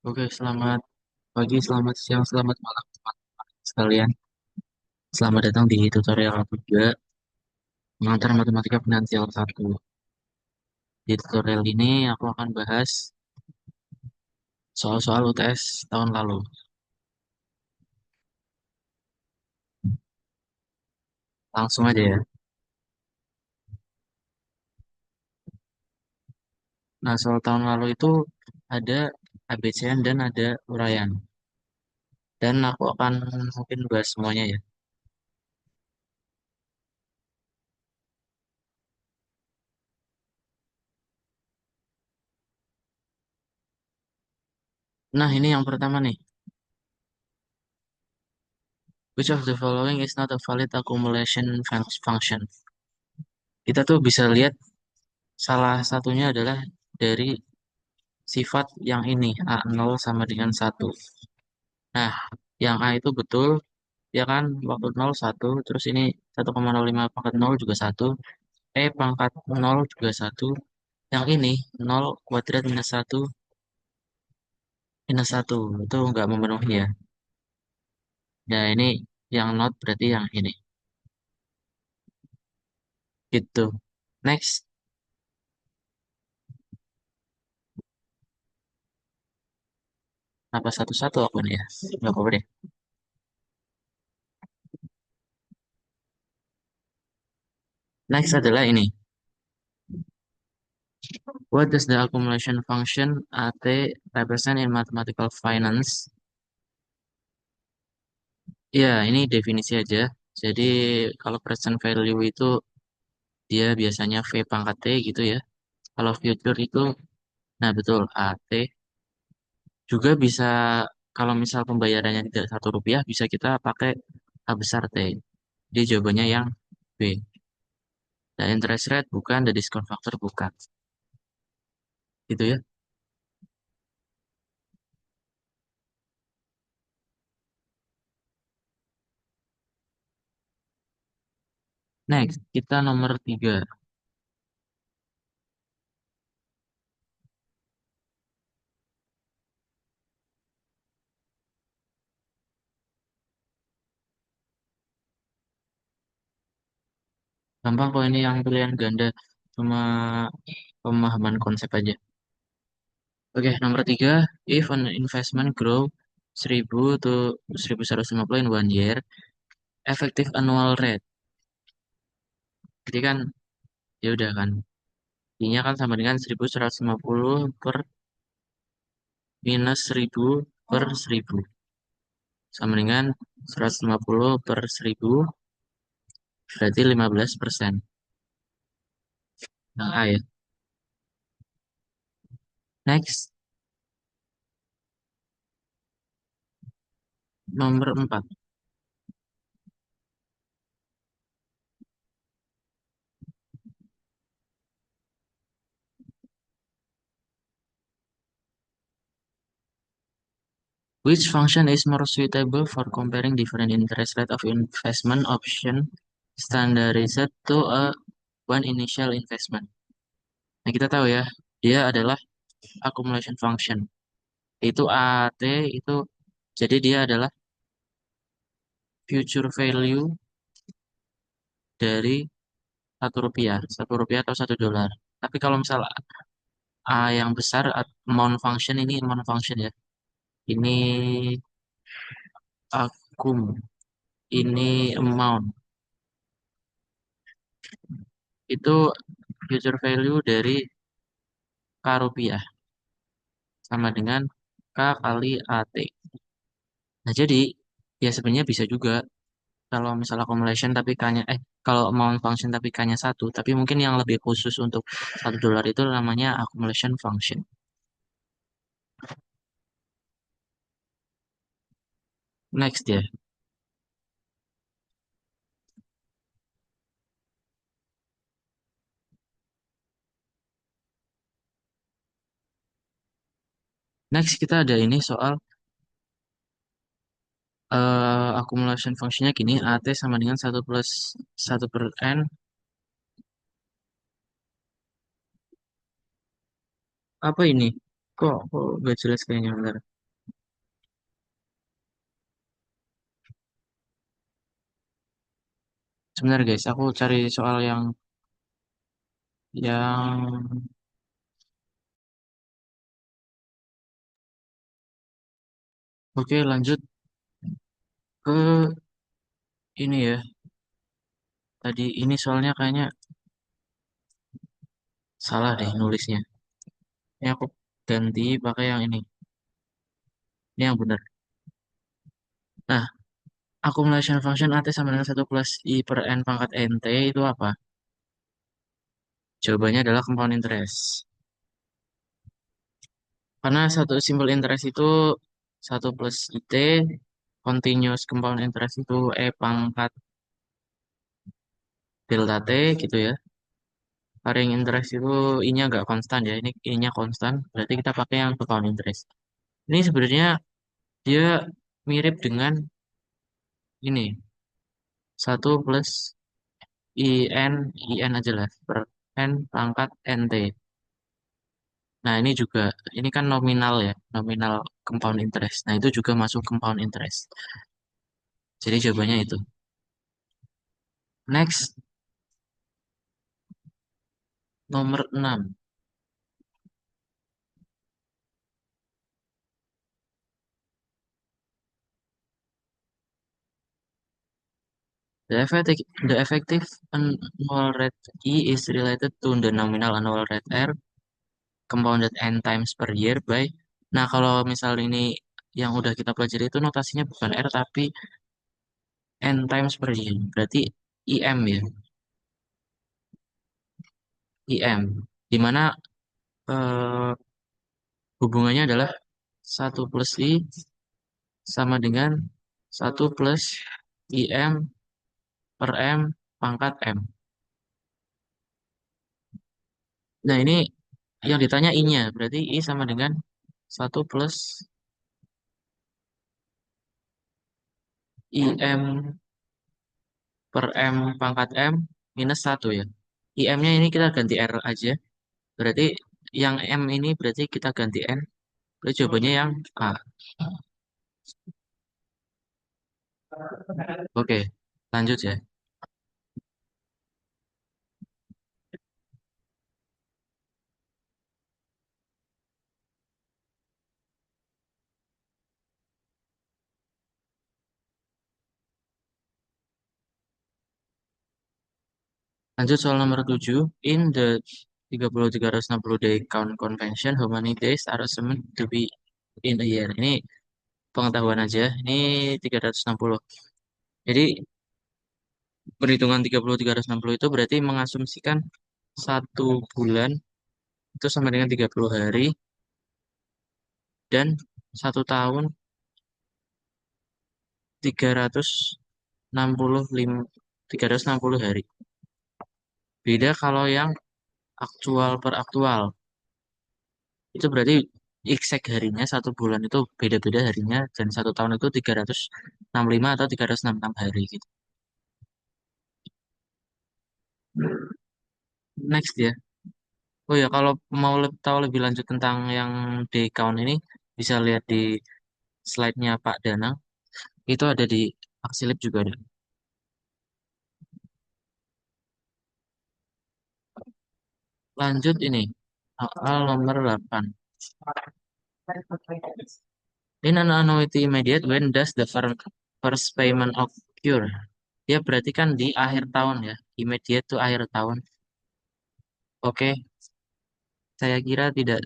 Oke, selamat pagi, selamat siang, selamat malam teman-teman sekalian. Selamat datang di tutorial 3 mengantar matematika finansial 1. Di tutorial ini aku akan bahas soal-soal UTS tahun lalu. Langsung aja ya. Nah, soal tahun lalu itu ada ABCN dan ada uraian. Dan aku akan mungkin bahas semuanya ya. Nah, ini yang pertama nih. Which of the following is not a valid accumulation function? Kita tuh bisa lihat salah satunya adalah dari sifat yang ini A0 sama dengan 1. Nah, yang A itu betul, ya kan, waktu 0 1, terus ini 1,05 pangkat 0 juga 1, pangkat 0 juga 1, yang ini 0 kuadrat minus 1 minus 1, itu nggak memenuhi ya. Nah, ini yang not berarti yang ini. Gitu. Next, apa satu-satu aku nih ya? Nggak apa-apa deh. Next adalah ini. What does the accumulation function AT represent in mathematical finance? Ya, ini definisi aja. Jadi kalau present value itu dia biasanya V pangkat T gitu ya. Kalau future itu, nah betul, AT. Juga bisa, kalau misal pembayarannya tidak Rp1, bisa kita pakai A besar T. Dia jawabannya yang B. Dan interest rate bukan, dan discount factor bukan. Gitu ya. Next, kita nomor 3. Gampang kok ini yang pilihan ganda. Cuma pemahaman konsep aja. Oke, nomor 3, if an investment grow 1000 to 1150 in 1 year, effective annual rate. Jadi kan, ya udah kan, I-nya kan sama dengan 1150 per minus 1000 per 1000. Sama dengan 150 per 1000, berarti 15%. Nah, A ya. Next, nomor 4. Which function is more suitable for comparing different interest rate of investment option standardized to a one initial investment? Nah, kita tahu ya, dia adalah accumulation function. Itu AT itu, jadi dia adalah future value dari Rp1 atau $1. Tapi kalau misal A yang besar, amount function, ini amount function ya. Ini akum, ini amount. Itu future value dari K rupiah sama dengan K kali AT. Nah, jadi ya sebenarnya bisa juga kalau misal accumulation tapi K-nya kalau amount function tapi K-nya 1, tapi mungkin yang lebih khusus untuk $1 itu namanya accumulation function. Next ya. Next kita ada ini soal accumulation functionnya gini, AT sama dengan 1 plus 1 per N. Apa ini? Kok gak jelas kayaknya, bentar. Sebentar guys, aku cari soal yang oke lanjut ke ini ya. Tadi ini soalnya kayaknya salah deh nulisnya. Ini aku ganti pakai yang ini. Ini yang benar. Nah, accumulation function AT sama dengan 1 plus I per N pangkat NT itu apa? Jawabannya adalah compound interest. Karena satu simple interest itu 1 plus IT, continuous compound interest itu E pangkat delta T gitu ya. Carrying interest itu I-nya nggak konstan ya. Ini I-nya konstan, berarti kita pakai yang compound interest. Ini sebenarnya dia mirip dengan ini. 1 plus IN aja lah, per N pangkat NT. Nah, ini juga, ini kan nominal ya, nominal compound interest. Nah, itu juga masuk compound interest. Jadi jawabannya itu. Next, nomor 6. The effective annual rate E is related to the nominal annual rate R compounded N times per year by. Nah, kalau misal ini yang udah kita pelajari itu notasinya bukan R tapi N times per year. Berarti IM ya, IM. Di mana eh, hubungannya adalah 1 plus I sama dengan 1 plus IM per M pangkat M. Nah, ini yang ditanya I-nya. Berarti I sama dengan 1 plus IM per M pangkat M minus 1 ya. IM-nya ini kita ganti R aja. Berarti yang M ini berarti kita ganti N. Berarti jawabannya yang A. Oke, lanjut ya. Lanjut soal nomor 7. In the 30-360 day count convention, how many days are assumed to be in a year? Ini pengetahuan aja. Ini 360. Jadi perhitungan 30-360 itu berarti mengasumsikan 1 bulan itu sama dengan 30 hari dan 1 tahun 365 360 hari. Beda kalau yang aktual per aktual. Itu berarti exact harinya 1 bulan itu beda-beda harinya dan 1 tahun itu 365 atau 366 hari gitu. Next ya. Oh ya, kalau mau tahu lebih lanjut tentang yang day count ini bisa lihat di slide-nya Pak Danang. Itu ada di Aksilip juga ada. Lanjut ini. Soal nomor 8. In an annuity immediate, when does the first payment occur? Dia berarti kan di akhir tahun ya. Immediate tuh akhir tahun. Oke, saya kira tidak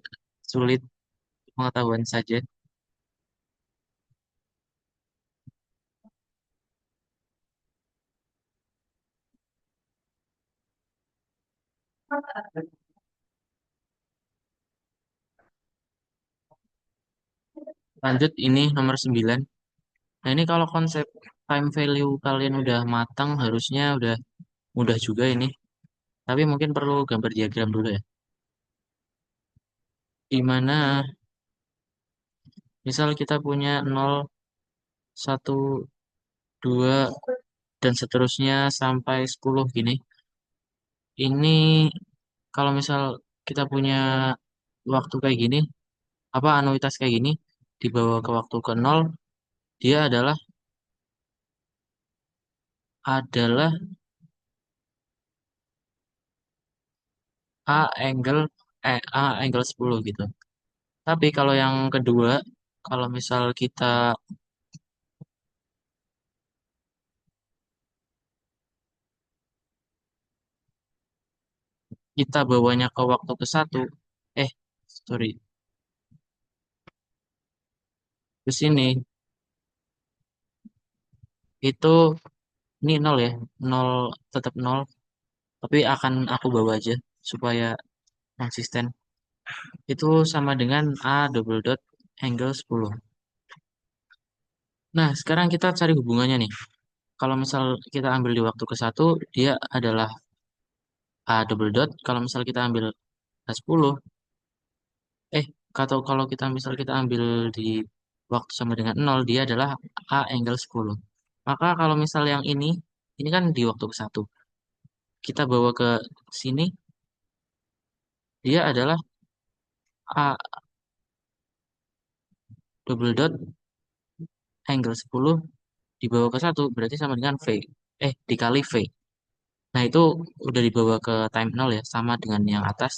sulit pengetahuan saja. Lanjut ini nomor 9. Nah, ini kalau konsep time value kalian udah matang, harusnya udah mudah juga ini. Tapi mungkin perlu gambar diagram dulu ya. Di mana misal kita punya 0, 1, 2, dan seterusnya sampai 10 gini. Ini kalau misal kita punya waktu kayak gini, apa anuitas kayak gini, dibawa ke waktu ke 0, dia adalah A angle A angle 10 gitu. Tapi kalau yang kedua, kalau misal kita bawanya ke waktu ke satu, eh sorry, ke sini itu ini nol ya, nol tetap nol, tapi akan aku bawa aja supaya konsisten. Itu sama dengan A double dot angle 10. Nah, sekarang kita cari hubungannya nih. Kalau misal kita ambil di waktu ke satu, dia adalah A double dot. Kalau misal kita ambil A10, eh, atau kalau kita misal kita ambil di waktu sama dengan nol, dia adalah A angle 10. Maka kalau misal yang ini kan di waktu ke satu. Kita bawa ke sini, dia adalah A double dot angle 10 dibawa ke satu berarti sama dengan V. Dikali V. Nah, itu udah dibawa ke time nol ya, sama dengan yang atas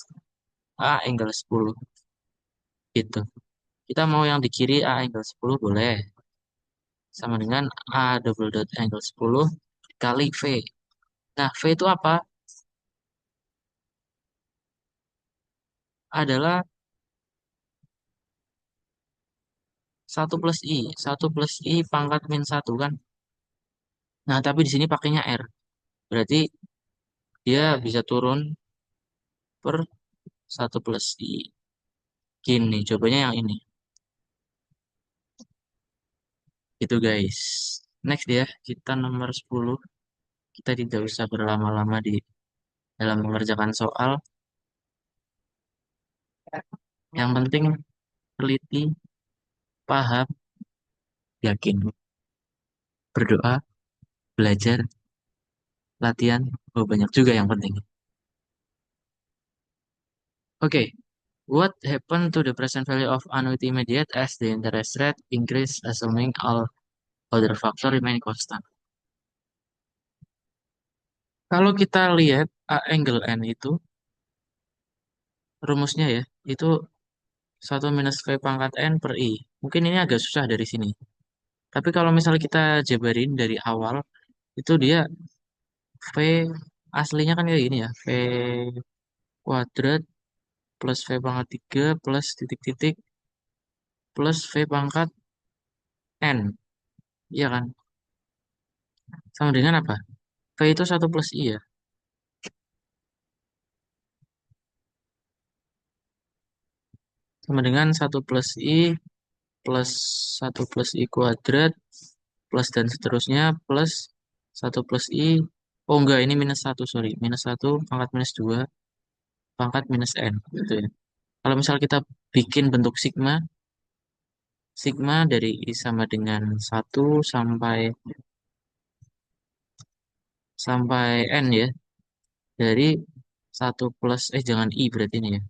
A angle 10 gitu. Kita mau yang di kiri A angle 10 boleh. Sama dengan A double dot angle 10 kali V. Nah, V itu apa? Adalah satu plus I. Satu plus I pangkat min satu kan. Nah, tapi di sini pakainya R. Berarti dia bisa turun per satu plus I. Gini, coba yang ini. Itu guys. Next ya, kita nomor 10. Kita tidak usah berlama-lama di dalam mengerjakan soal. Yang penting teliti, paham, yakin. Berdoa, belajar, latihan. Oh, banyak juga yang penting. Oke, what happened to the present value of annuity immediate as the interest rate increase assuming all other factor remain constant? Kalau kita lihat A angle N itu, rumusnya ya, itu satu minus V pangkat N per I. Mungkin ini agak susah dari sini. Tapi kalau misalnya kita jabarin dari awal, itu dia V aslinya kan kayak gini ya. V kuadrat plus V pangkat 3 plus titik-titik plus V pangkat N. Iya kan? Sama dengan apa? V itu satu plus I ya. Sama dengan satu plus I plus satu plus I kuadrat plus dan seterusnya plus satu plus I. Oh enggak, ini minus satu sorry. Minus satu pangkat minus 2 pangkat minus N. Gitu ya. Kalau misal kita bikin bentuk sigma, sigma dari I sama dengan satu sampai sampai N ya. Dari satu plus, jangan I berarti ini ya.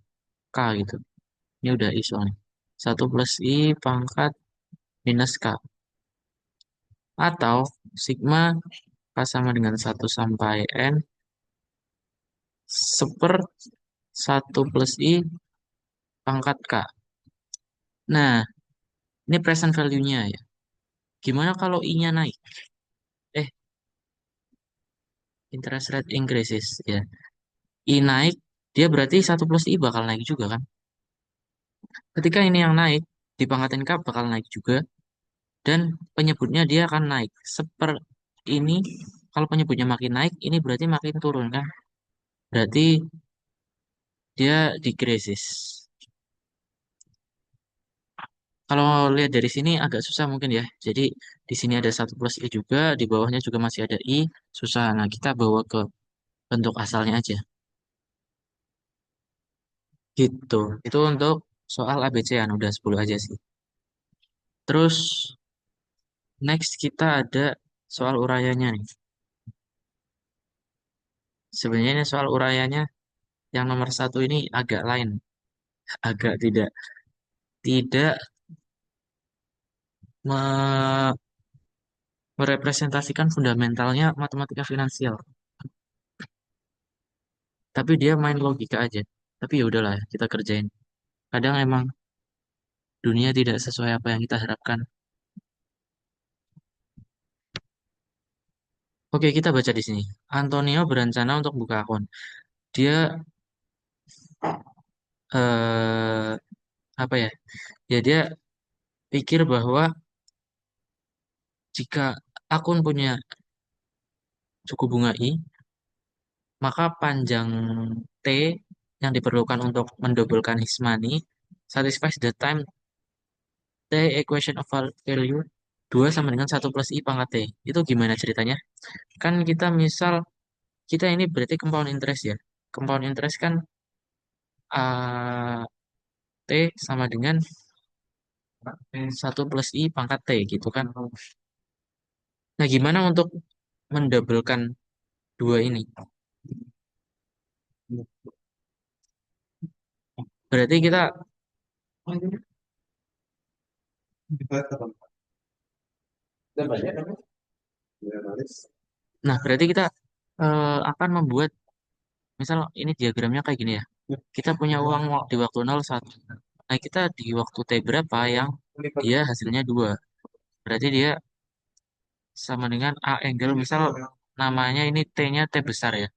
K gitu. Ini udah I soalnya. Satu plus I pangkat minus K. Atau sigma K sama dengan satu sampai N seper satu plus I pangkat K. Nah, ini present value-nya ya. Gimana kalau I-nya naik? Eh, interest rate increases ya. I naik, dia berarti satu plus I bakal naik juga kan? Ketika ini yang naik, di pangkat K bakal naik juga. Dan penyebutnya dia akan naik. Seper ini, kalau penyebutnya makin naik, ini berarti makin turun kan? Berarti dia decreases. Kalau lihat dari sini agak susah mungkin ya. Jadi di sini ada satu plus I juga, di bawahnya juga masih ada I. Susah. Nah, kita bawa ke bentuk asalnya aja. Gitu. Itu untuk soal ABC-an. Udah 10 aja sih. Terus next kita ada soal urayanya nih. Sebenarnya ini soal urayanya yang nomor satu ini agak lain. Agak tidak tidak me- merepresentasikan fundamentalnya matematika finansial. Tapi dia main logika aja. Tapi ya udahlah, kita kerjain. Kadang emang dunia tidak sesuai apa yang kita harapkan. Oke, kita baca di sini. Antonio berencana untuk buka akun. Dia eh apa ya? Ya dia pikir bahwa jika akun punya suku bunga I, maka panjang T yang diperlukan untuk mendobelkan his money satisfies the time T equation of value 2 sama dengan 1 plus I pangkat T. Itu gimana ceritanya? Kan kita misal, kita ini berarti compound interest ya. Compound interest kan A T sama dengan 1 plus I pangkat T gitu kan. Nah gimana untuk mendobelkan dua ini? Berarti kita, nah berarti kita akan membuat, misal ini diagramnya kayak gini ya. Kita punya uang di waktu 0, 1. Nah, kita di waktu T berapa yang dia hasilnya 2. Berarti dia sama dengan A angle, misal namanya ini T-nya T besar ya.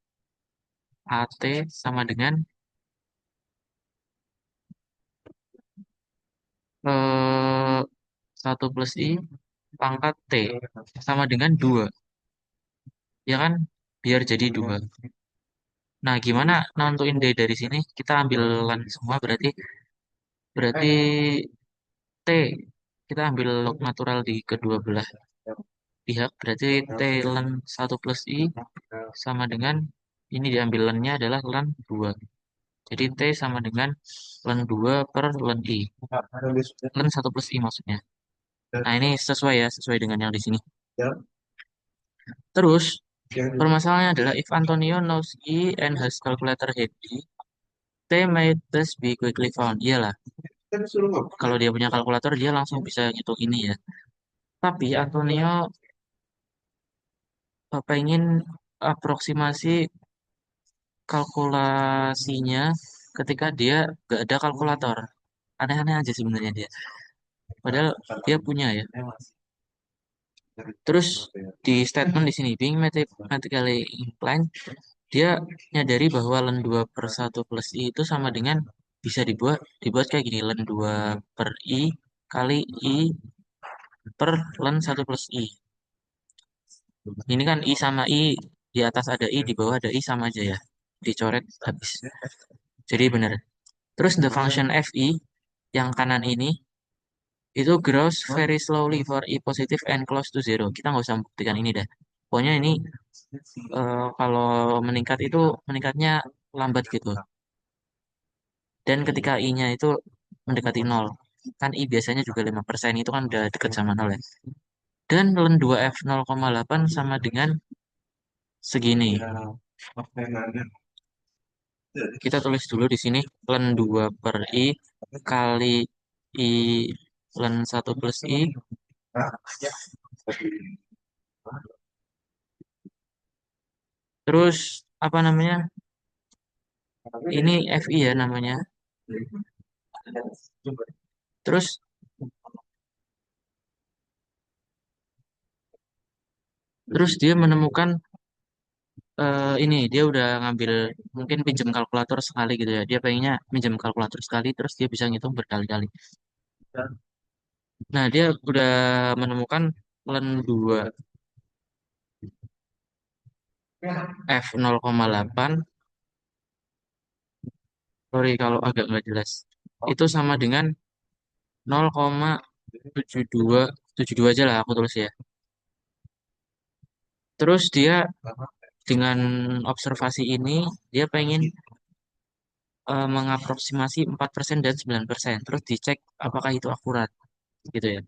AT sama dengan 1 plus I pangkat T sama dengan 2. Ya kan? Biar jadi 2. Nah, gimana nentuin D dari sini? Kita ambilan semua, berarti berarti T. Kita ambil log natural di kedua belah pihak. Berarti T ln 1 plus I sama dengan, ini diambil ln-nya adalah ln 2. Jadi T sama dengan ln 2 per ln I. Ln 1 plus I maksudnya. Nah, ini sesuai ya, sesuai dengan yang di sini. Terus, permasalahannya adalah if Antonio knows E and has calculator handy, T may thus be quickly found. Iyalah, kalau dia punya kalkulator, dia langsung bisa ngitung ini ya. Tapi Antonio pengen aproksimasi kalkulasinya ketika dia gak ada kalkulator. Aneh-aneh aja sebenarnya dia. Padahal dia punya ya. Terus di statement di sini, being mathematically inclined, dia nyadari bahwa ln 2 per 1 plus I itu sama dengan, bisa dibuat kayak gini, ln 2 per I kali I per ln 1 plus I. Ini kan I sama I, di atas ada I, di bawah ada I, sama aja ya. Dicoret habis. Jadi benar. Terus the function fi yang kanan ini itu grows very slowly for I positive and close to zero. Kita nggak usah membuktikan ini dah. Pokoknya ini kalau meningkat itu meningkatnya lambat gitu. Dan ketika I-nya itu mendekati nol, kan I biasanya juga 5%, itu kan udah dekat sama nol ya. Dan ln 2F 0,8 sama dengan segini. Kita tulis dulu di sini ln 2 per I kali I ln 1 plus I. Terus apa namanya? Ini FI ya namanya. Terus terus dia menemukan ini, dia udah ngambil, mungkin pinjam kalkulator sekali gitu ya. Dia pengennya pinjam kalkulator sekali, terus dia bisa ngitung berkali-kali. Nah, dia udah menemukan ln 2 F 0,8. Sorry kalau agak nggak jelas. Itu sama dengan 0,72 aja lah aku tulis ya. Terus dia dengan observasi ini, dia pengen mengaproksimasi 4% dan 9%. Terus dicek apakah itu akurat gitu ya.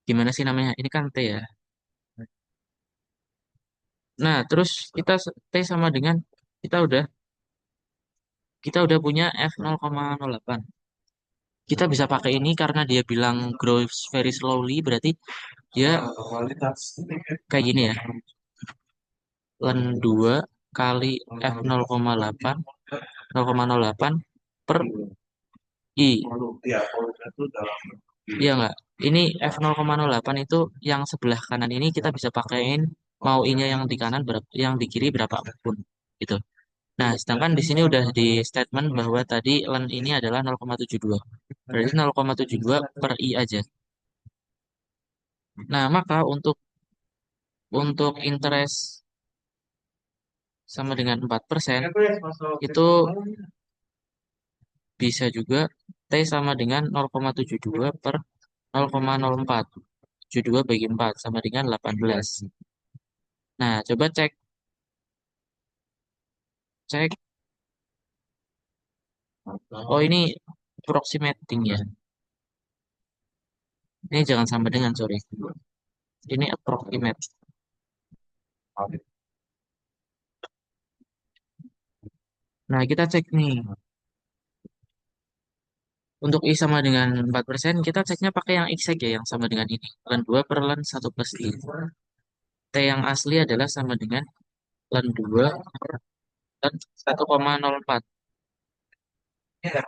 Gimana sih namanya? Ini kan T ya. Nah, terus kita T sama dengan, kita udah kita udah punya F 0,08. Kita bisa pakai ini karena dia bilang grows very slowly, berarti Dia kayak gini ya. Len 2 kali F 0,8 per I. Iya nggak? Ini F 0,08 itu yang sebelah kanan ini kita bisa pakaiin mau I-nya yang di kanan berapa, yang di kiri berapapun gitu. Nah, sedangkan di sini udah di statement bahwa tadi len ini adalah 0,72. Berarti 0,72 per I aja. Nah, maka untuk interest sama dengan 4% itu bisa juga T sama dengan 0,72 per 0,04. 72 bagi 4 sama dengan 18. Nah, coba cek cek. Oh, ini approximating ya. Ini jangan sama dengan, sorry. Ini approximate. Nah, kita cek nih. Untuk I sama dengan 4%, kita ceknya pakai yang exact ya, yang sama dengan ini. Len 2 per len 1 plus I. T yang asli adalah sama dengan len 2 per len 1,04.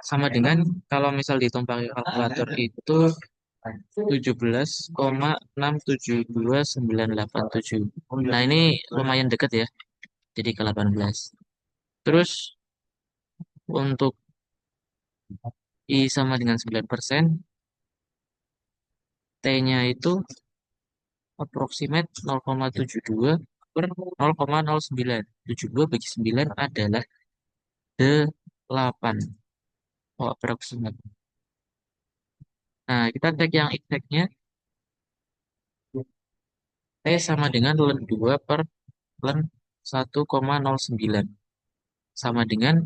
Sama dengan kalau misal dihitung pakai kalkulator itu 17,672987. Nah, ini lumayan dekat ya. Jadi ke 18. Terus untuk I sama dengan 9%, T-nya itu approximate 0,72 per 0,09. 72 bagi 9 adalah 8. Oh, approximate. Nah, kita cek yang exact-nya. T sama dengan len 2 per len 1,09. Sama dengan,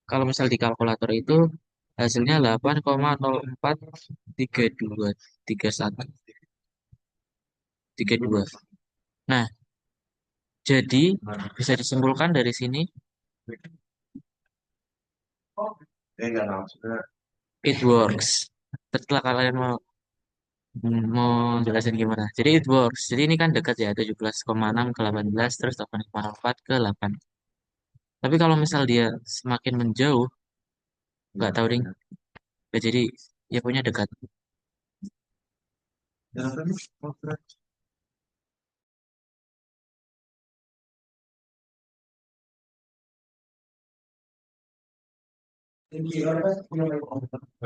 kalau misal di kalkulator itu, hasilnya 8,043231. Nah, jadi bisa disimpulkan dari sini it works. Setelah kalian mau jelasin gimana? Jadi it works. Jadi ini kan dekat ya, 17,6 ke 18 terus 8,4 ke 8. Tapi kalau misal dia semakin menjauh, nggak tahu ding. Ya, jadi ya punya dekat.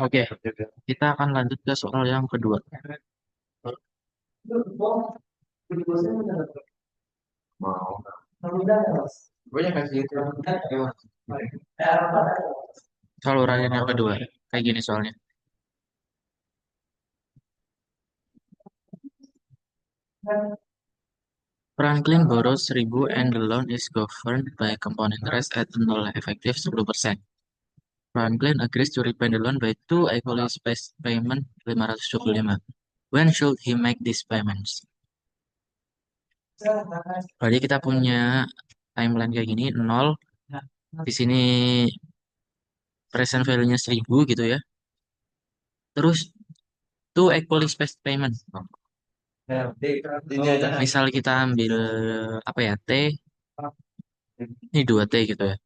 Oke, kita akan lanjut ke soal yang kedua. Soal uraian yang kedua. Kayak gini soalnya. Franklin borrows 1.000 and the loan is governed by compound interest at 0 effective 10%. Franklin agrees to repay the loan by two equally spaced payment 525. When should he make these payments? Berarti kita punya timeline kayak gini, 0. Di sini present value-nya 1.000 gitu ya. Terus two equally spaced payment. Misal kita ambil apa ya, T, ini 2T gitu ya.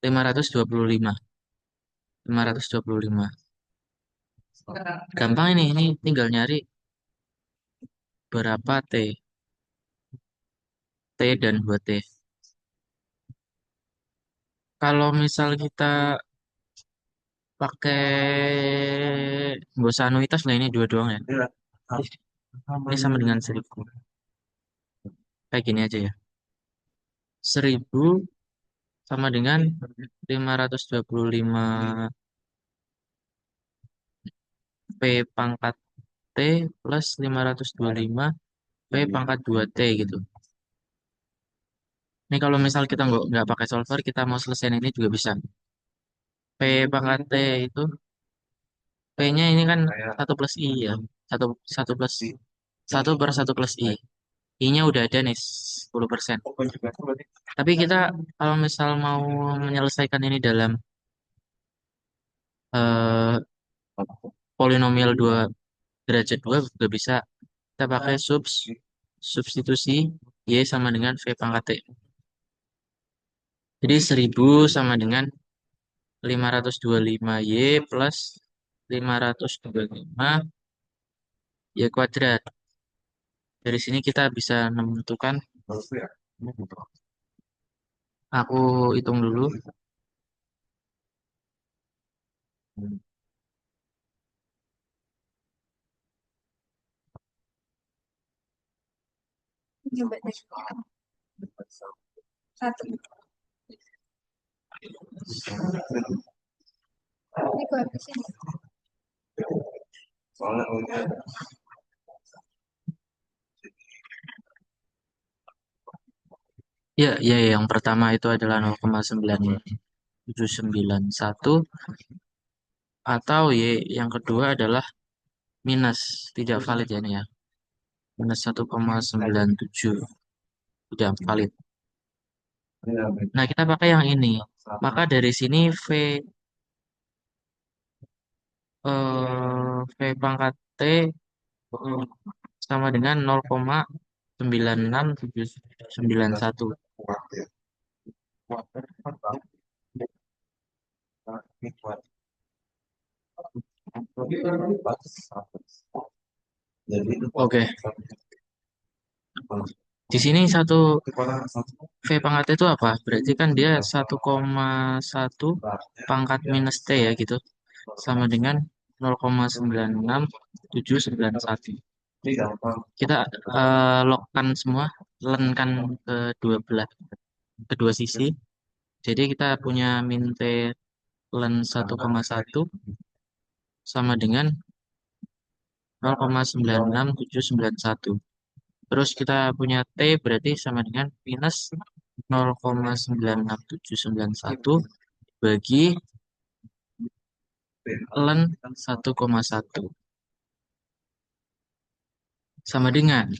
525. 525. Gampang ini tinggal nyari berapa T. T dan 2T. Kalau misal kita pakai nggak usah anuitas lah, ini dua doang ya. Ini sama dengan 1.000. Kayak gini aja ya. 1.000 sama dengan 525 P pangkat T plus 525 P pangkat 2T gitu. Ini kalau misal kita nggak pakai solver, kita mau selesaiin ini juga bisa. P pangkat T itu, P-nya ini kan 1 plus I ya. Satu, satu plus, 1/1 plus I. I-nya udah ada nih 10%. Tapi kita kalau misal mau menyelesaikan ini dalam eh, polinomial 2 derajat 2 juga bisa. Kita pakai substitusi Y sama dengan V pangkat T. Jadi 1000 sama dengan 525Y plus 525 Y kuadrat. Dari sini kita bisa menentukan, aku hitung dulu. Coba deh. Satu. Ini koefisien. Ya, ya, yang pertama itu adalah 0,9791 atau Y yang kedua adalah minus, tidak valid ya ini ya. Minus 1,97 tidak valid. Nah, kita pakai yang ini. Maka dari sini V pangkat T sama dengan 0,96791. Oke, di sini V pangkat T itu apa? Berarti kan dia 1,1 pangkat minus T ya gitu. Sama dengan 0,96791. Kita logkan semua, lenkan kedua sisi. Jadi kita punya min T len 1,1 sama dengan 0,96791. Terus kita punya T berarti sama dengan minus 0,96791 bagi len 1,1 sama dengan,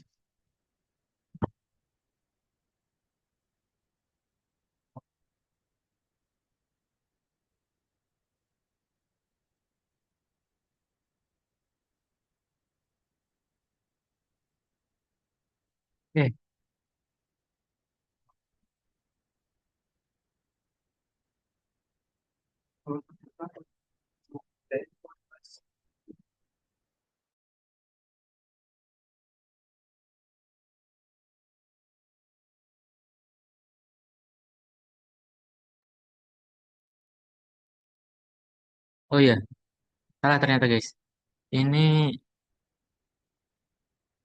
oke. Oh iya, salah ternyata guys. Ini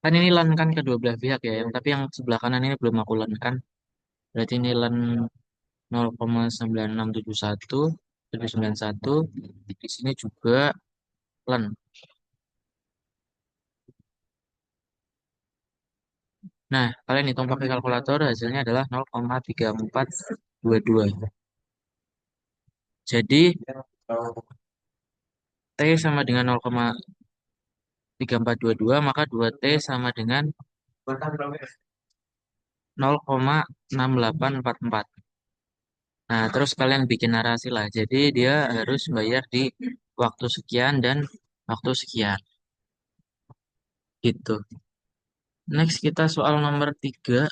kan ini len kan kedua belah pihak ya, tapi yang sebelah kanan ini belum aku len kan. Berarti ini len 0,9671791. Di sini juga len. Nah, kalian hitung pakai kalkulator hasilnya adalah 0,3422. Jadi T sama dengan 0,3422, maka 2T sama dengan 0,6844. Nah, terus kalian bikin narasi lah. Jadi dia harus bayar di waktu sekian dan waktu sekian. Gitu. Next kita soal nomor 3.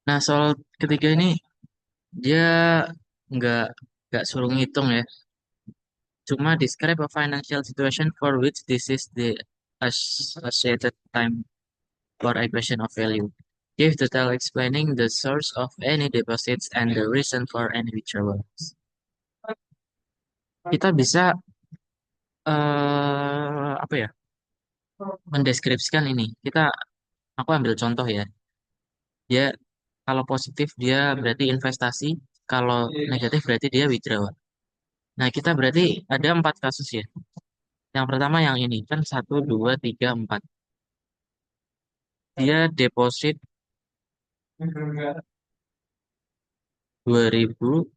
Nah, soal ketiga ini dia nggak nggak suruh ngitung ya. Cuma describe a financial situation for which this is the associated time for equation of value. Give detail explaining the source of any deposits and the reason for any withdrawals. Kita bisa apa ya? Mendeskripsikan ini. Aku ambil contoh ya. Dia kalau positif dia berarti investasi, kalau negatif berarti dia withdrawal. Nah, kita berarti ada 4 kasus ya. Yang pertama yang ini kan 1, 2, 3, 4. Dia deposit 2000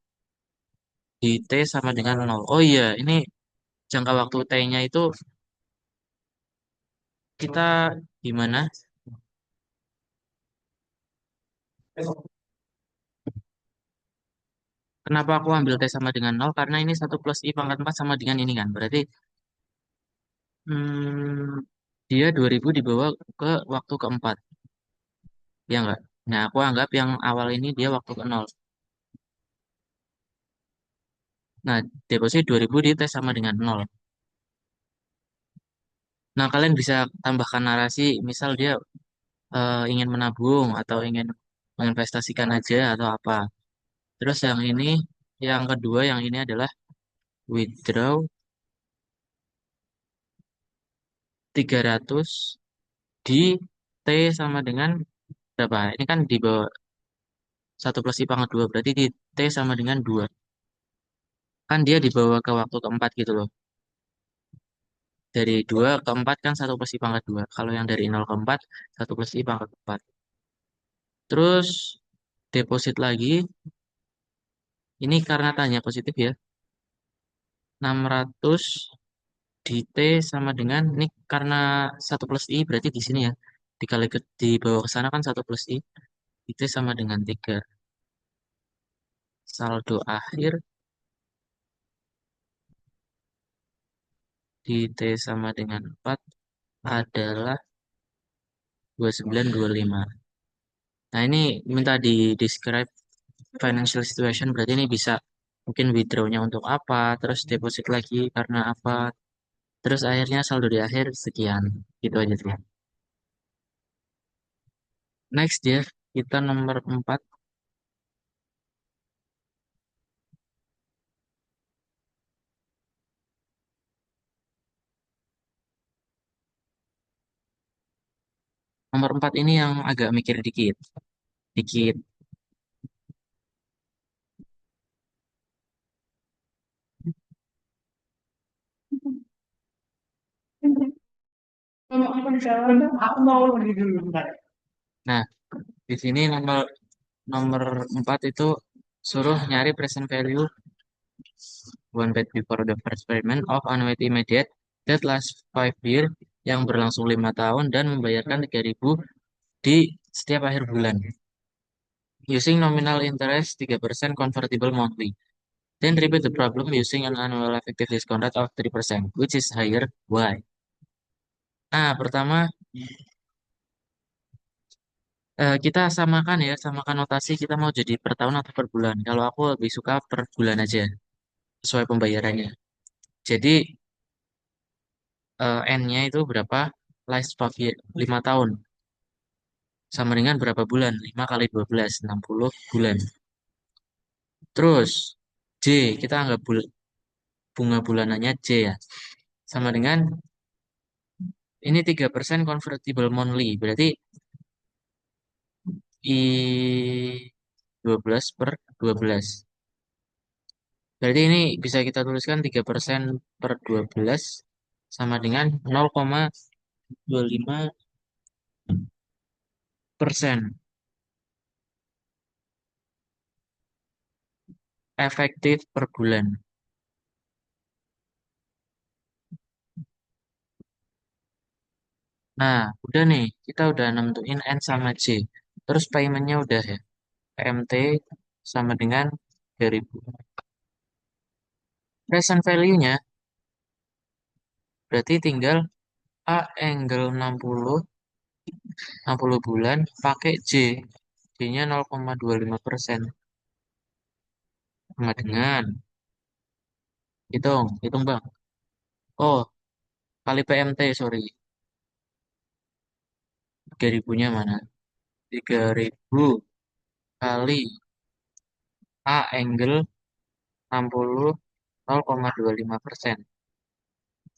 di T sama dengan 0. Oh iya, ini jangka waktu T-nya itu kita gimana? Kenapa aku ambil T sama dengan nol? Karena ini satu plus I pangkat 4 sama dengan ini kan. Berarti dia 2000 dibawa ke waktu keempat. Ya enggak? Nah, aku anggap yang awal ini dia waktu ke nol. Nah, deposit 2000 di T sama dengan nol. Nah, kalian bisa tambahkan narasi, misal dia ingin menabung atau ingin menginvestasikan aja atau apa. Terus yang ini, yang kedua, yang ini adalah withdraw 300 di T sama dengan berapa? Ini kan di bawah 1 plus I pangkat 2, berarti di T sama dengan 2. Kan dia dibawa ke waktu keempat gitu loh. Dari 2 ke 4 kan 1 plus I pangkat 2. Kalau yang dari nol ke 4, 1 plus I pangkat 4. Terus deposit lagi, ini karena tanya positif ya, 600 di T sama dengan, ini karena 1 plus I berarti di sini ya. Dikali ke, dibawa ke sana kan 1 plus I. Di T sama dengan 3. Saldo akhir di T sama dengan 4 adalah 2925. Nah, ini minta di describe financial situation, berarti ini bisa mungkin withdrawnya untuk apa, terus deposit lagi karena apa, terus akhirnya saldo di akhir sekian. Gitu aja tuh. Next ya, kita nomor 4. Nomor 4 ini yang agak mikir dikit. Dikit. Nah, di sini nomor nomor 4 itu suruh nyari present value one bed before the first payment of annuity immediate that lasts 5 years yang berlangsung 5 tahun dan membayarkan 3.000 di setiap akhir bulan. Using nominal interest 3% convertible monthly. Then repeat the problem using an annual effective discount rate of 3%, which is higher. Why? Nah, pertama kita samakan ya, samakan notasi kita mau jadi per tahun atau per bulan. Kalau aku lebih suka per bulan aja, sesuai pembayarannya. Jadi N-nya itu berapa? Last 5 tahun. Sama dengan berapa bulan? 5 kali 12, 60 bulan. Terus, J, kita anggap bunga bulanannya J ya. Sama dengan, ini 3% convertible monthly. Berarti I 12 per 12. Berarti ini bisa kita tuliskan 3% per 12 sama dengan 0,25% efektif per bulan. Nah, udah nih, kita udah nentuin N sama J. Terus paymentnya udah ya. PMT sama dengan 3.000. Present value-nya berarti tinggal A angle 60 bulan pakai J. J-nya 0,25%. Sama dengan, hitung bang. Oh, kali PMT, sorry. 3.000-nya mana? 3.000 kali A angle 60 0,25%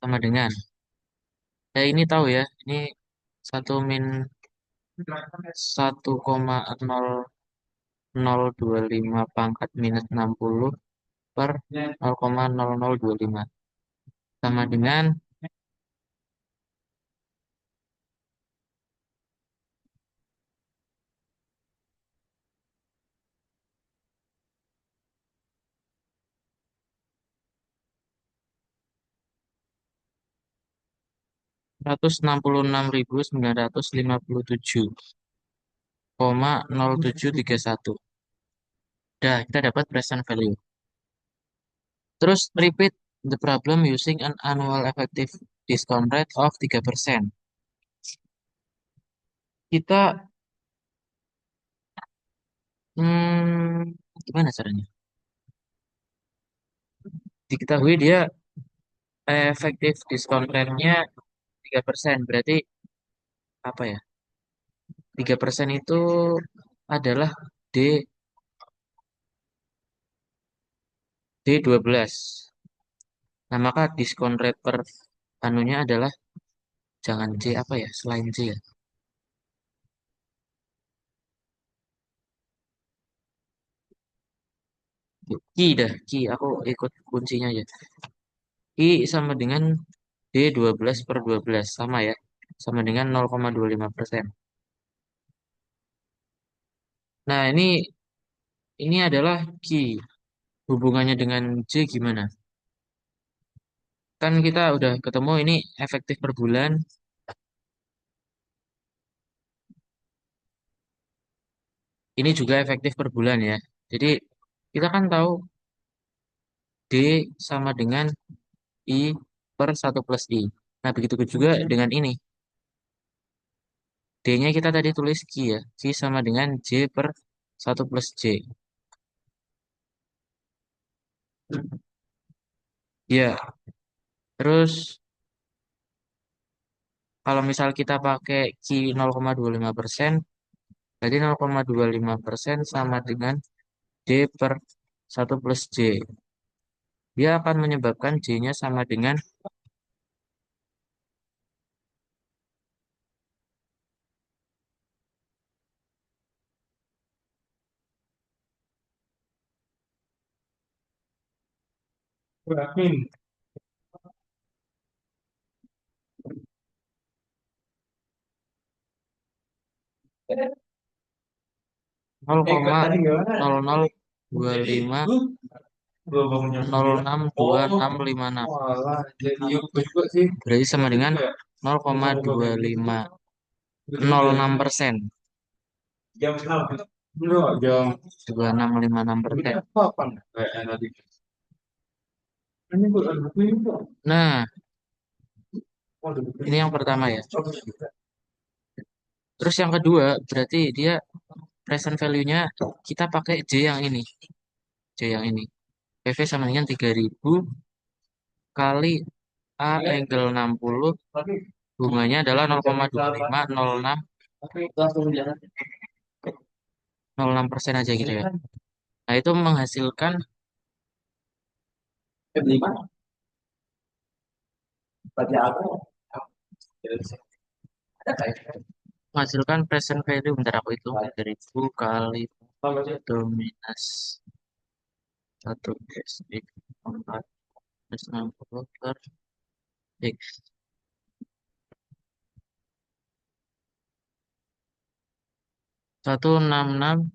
sama dengan, saya ini tahu ya, ini 1,0025 pangkat minus 60 per 0,0025 sama dengan, 166.957,0731. Dah, kita dapat present value. Terus repeat the problem using an annual effective discount rate of 3%. Kita gimana caranya? Diketahui dia efektif diskon rate-nya 3%. Berarti apa ya? 3% itu adalah D D12. Nah, maka diskon rate per anunya adalah jangan C apa ya? Selain C ya. Ki dah, Ki. Aku ikut kuncinya aja. Ki sama dengan D12 per 12. Sama ya. Sama dengan 0,25%. Nah, ini adalah Ki. Hubungannya dengan J gimana? Kan kita udah ketemu ini efektif per bulan. Ini juga efektif per bulan ya. Jadi kita kan tahu D sama dengan I per 1 plus I. Nah, begitu juga dengan ini. D-nya kita tadi tulis Q ya. Q sama dengan J per 1 plus J. Ya, terus kalau misal kita pakai Q 0,25%, berarti 0,25% sama dengan D per 1 plus J. Dia akan menyebabkan J-nya sama dengan Berapa? 0,0025 062656. Walah, jadi YouTube juga sih. Berarti sama dengan 0,2506%. Jam berapa? Enggak, jam 2656%. kapan? Kayaknya tadi. Ini gue ada buku ini kok. Nah, Oh, ada buku ini ini. yang pertama ya. Oh, bisa. Terus yang kedua, berarti dia present value-nya kita pakai J yang ini. J yang ini. PV sama dengan 3000 kali A angle 60. Tapi Bunganya adalah 0,2506 tapi langsung jalan. 06% aja gitu ya. Nah, itu menghasilkan Beli mana? Bagi aku. Ada kayak. present value, bentar aku hitung, 3000 kali Kalau sih. 1 minus 1 X 4 plus 60 per X 166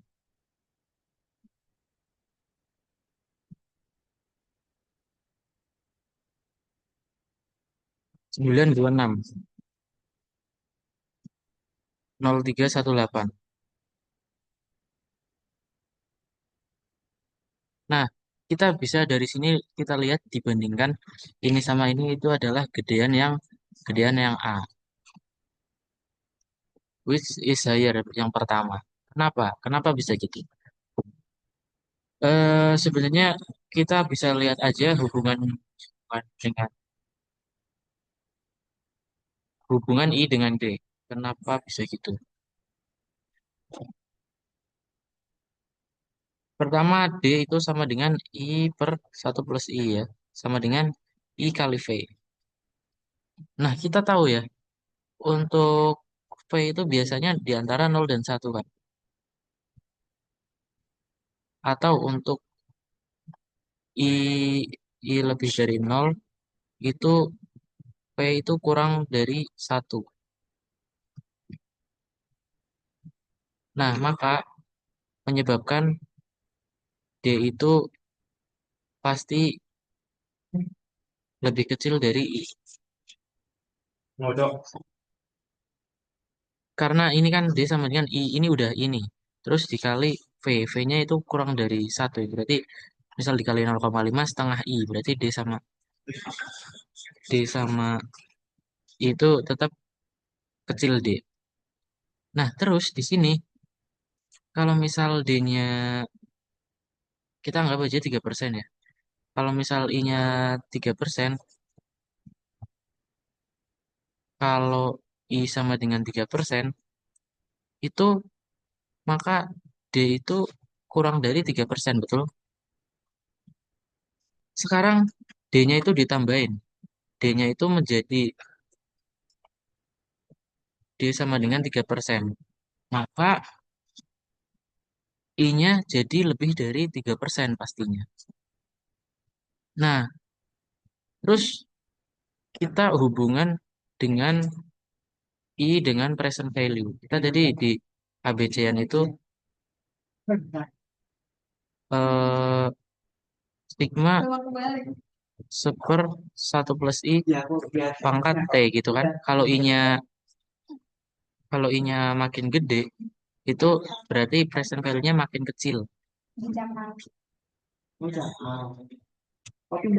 926 0318. Nah, kita bisa dari sini kita lihat dibandingkan ini sama ini itu adalah gedean yang A, which is higher yang pertama. Kenapa? Kenapa bisa gitu? Sebenarnya kita bisa lihat aja hubungan I dengan D. Kenapa bisa gitu? Pertama, D itu sama dengan I per 1 plus I ya. Sama dengan I kali V. Nah, kita tahu ya, untuk V itu biasanya di antara 0 dan 1 kan. Atau untuk I lebih dari 0, itu V itu kurang dari 1. Nah, maka menyebabkan D itu pasti lebih kecil dari I. Ngocok. Karena ini kan D sama dengan I, ini udah ini. Terus dikali V, V-nya itu kurang dari satu, berarti misal dikali 0,5 setengah I, berarti D sama I itu tetap kecil D. Nah, terus di sini, kalau misal D-nya, kita anggap aja 3% ya. Kalau misal I-nya 3%, kalau I sama dengan 3%, itu maka D itu kurang dari 3%, betul? Sekarang D-nya itu ditambahin. D-nya itu menjadi D sama dengan 3%. Maka I-nya jadi lebih dari 3% pastinya. Nah, terus kita hubungan dengan I dengan present value. Kita tadi di ABC-an itu eh, sigma seper 1 plus I pangkat T gitu kan. Kalau I-nya makin gede, itu berarti present value-nya makin kecil.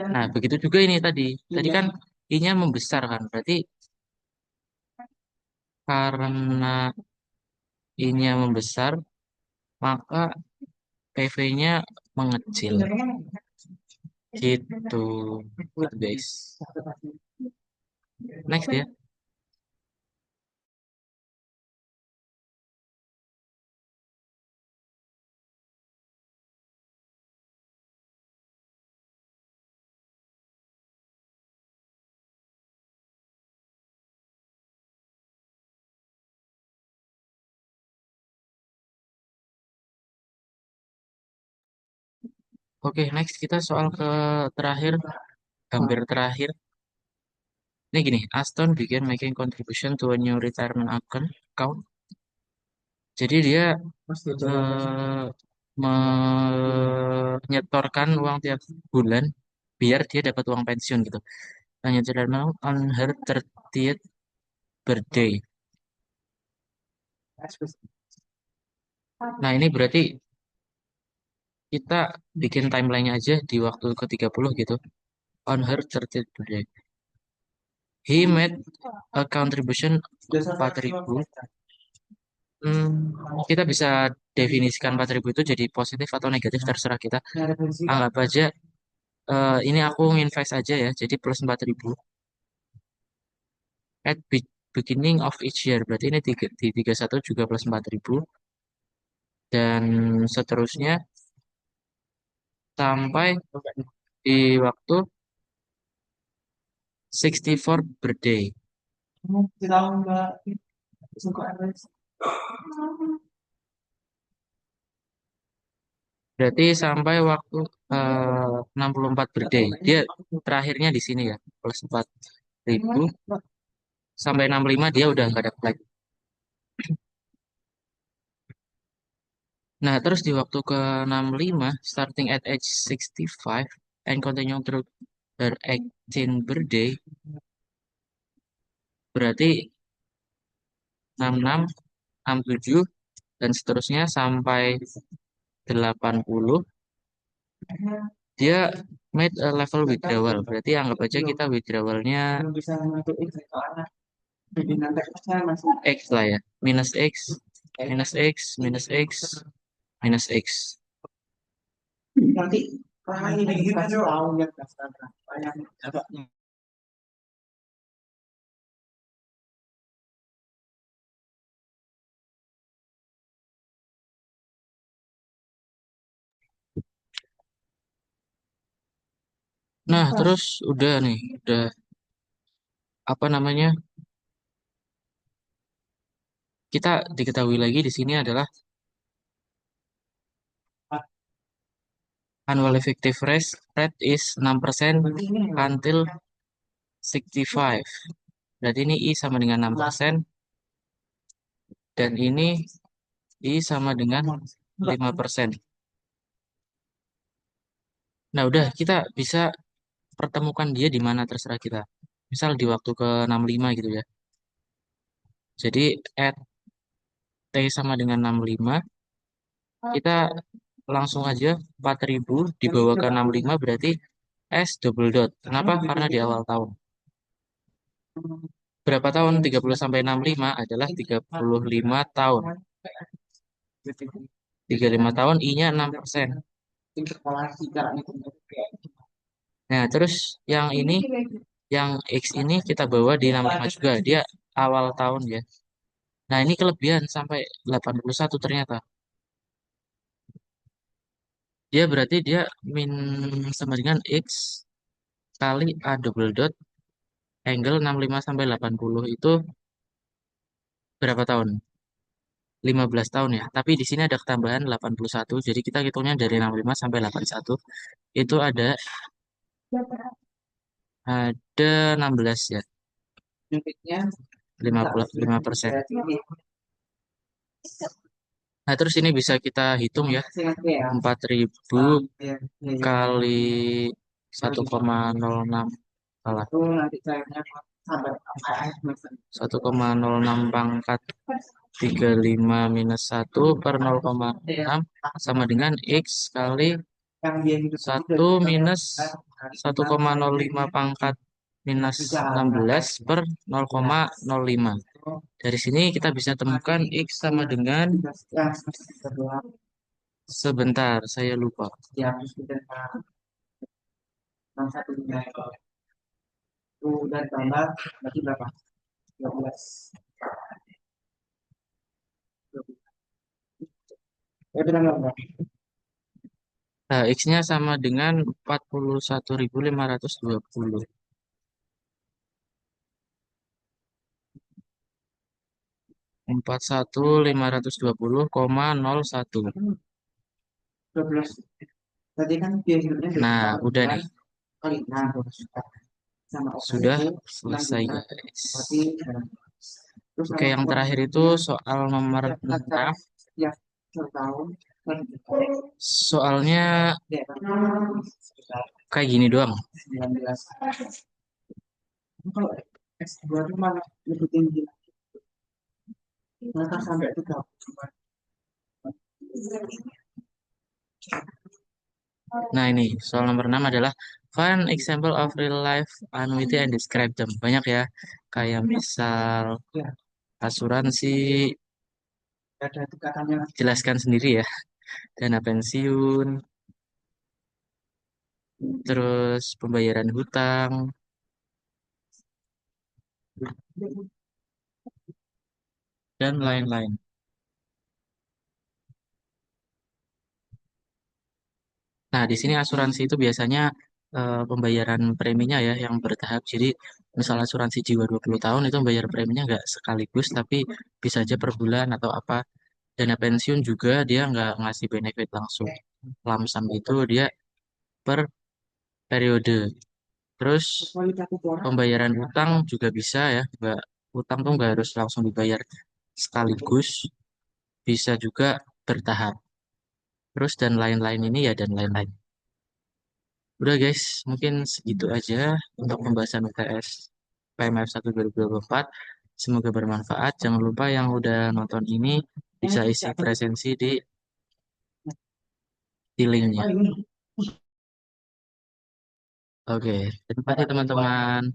Nah, begitu juga ini tadi. Tadi kan I-nya membesar kan. Berarti karena I-nya membesar, maka PV-nya mengecil. Gitu, guys. Next ya. Oke, next kita soal ke terakhir, hampir terakhir. Ini gini, Aston began making contribution to a new retirement account. Jadi dia menyetorkan uang tiap bulan biar dia dapat uang pensiun gitu. Hanya retirement on her 30th birthday. Nah, ini berarti kita bikin timeline-nya aja di waktu ke-30 gitu. On her 30th birthday. He made a contribution 4.000. Kita bisa definisikan 4.000 itu jadi positif atau negatif terserah kita. Anggap aja ini aku invest aja ya, jadi plus 4.000 at beginning of each year. Berarti ini di 31 juga plus 4.000 dan seterusnya sampai di waktu 64 birthday. Berarti sampai waktu 64 birthday. Dia terakhirnya di sini ya, plus 4.000 sampai 65 dia udah nggak ada lagi. Nah, terus di waktu ke 65, starting at age 65 and continuing through her 18 birthday, berarti 66, 67, dan seterusnya sampai 80, dia made a level withdrawal. Berarti anggap aja kita withdrawalnya X lah ya. Minus X, minus X, minus X, minus X. Nah, terus udah nih, udah apa namanya? Kita diketahui lagi di sini adalah annual effective rate is 6% until 65. Berarti ini I sama dengan 6% dan ini I sama dengan 5%. Nah, udah kita bisa pertemukan dia di mana terserah kita. Misal di waktu ke 65 gitu ya. Jadi at T sama dengan 65, kita langsung aja 4.000 dibawa ke 65 berarti S double dot. Kenapa? Karena di awal tahun. Berapa tahun? 30 sampai 65 adalah 35 tahun. 35 tahun, I-nya 6%. Nah, terus yang ini, yang X ini kita bawa di 65 juga. Dia awal tahun ya. Nah, ini kelebihan sampai 81 ternyata. Dia berarti dia min sama dengan X kali A double dot angle 65 sampai 80 itu berapa tahun? 15 tahun ya. Tapi di sini ada ketambahan 81. Jadi kita hitungnya dari 65 sampai 81. Itu ada 16 ya. 55%. Nah, terus ini bisa kita hitung ya. 4.000 kali 1,06 salah. 1,06 pangkat 35 minus 1/0,6 sama dengan X kali 1 minus 1,05 pangkat minus 16 per 0,05. Dari sini kita bisa temukan X sama dengan, sebentar, saya lupa. Nah, X-nya sama dengan 41.520. 41.520,01. Nah, udah nih. Sudah selesai, guys. Oke, yang terakhir itu soal nomor 6. Soalnya kayak gini doang. Nah, ini soal nomor 6 adalah find example of real life annuity and describe them. Banyak ya, kayak misal asuransi, jelaskan sendiri ya, dana pensiun, terus pembayaran hutang, dan lain-lain. Nah, di sini asuransi itu biasanya pembayaran preminya ya yang bertahap. Jadi, misal asuransi jiwa 20 tahun itu bayar preminya nggak sekaligus, tapi bisa aja per bulan atau apa. Dana pensiun juga dia nggak ngasih benefit langsung. Lamsam itu dia per periode. Terus pembayaran utang juga bisa ya. Nggak, utang tuh nggak harus langsung dibayar sekaligus. Bisa juga bertahap. Terus dan lain-lain ini ya dan lain-lain. Udah guys, mungkin segitu aja untuk pembahasan UTS PMF 1 2024. Semoga bermanfaat. Jangan lupa yang udah nonton ini bisa isi presensi di linknya. Oke, terima kasih teman-teman.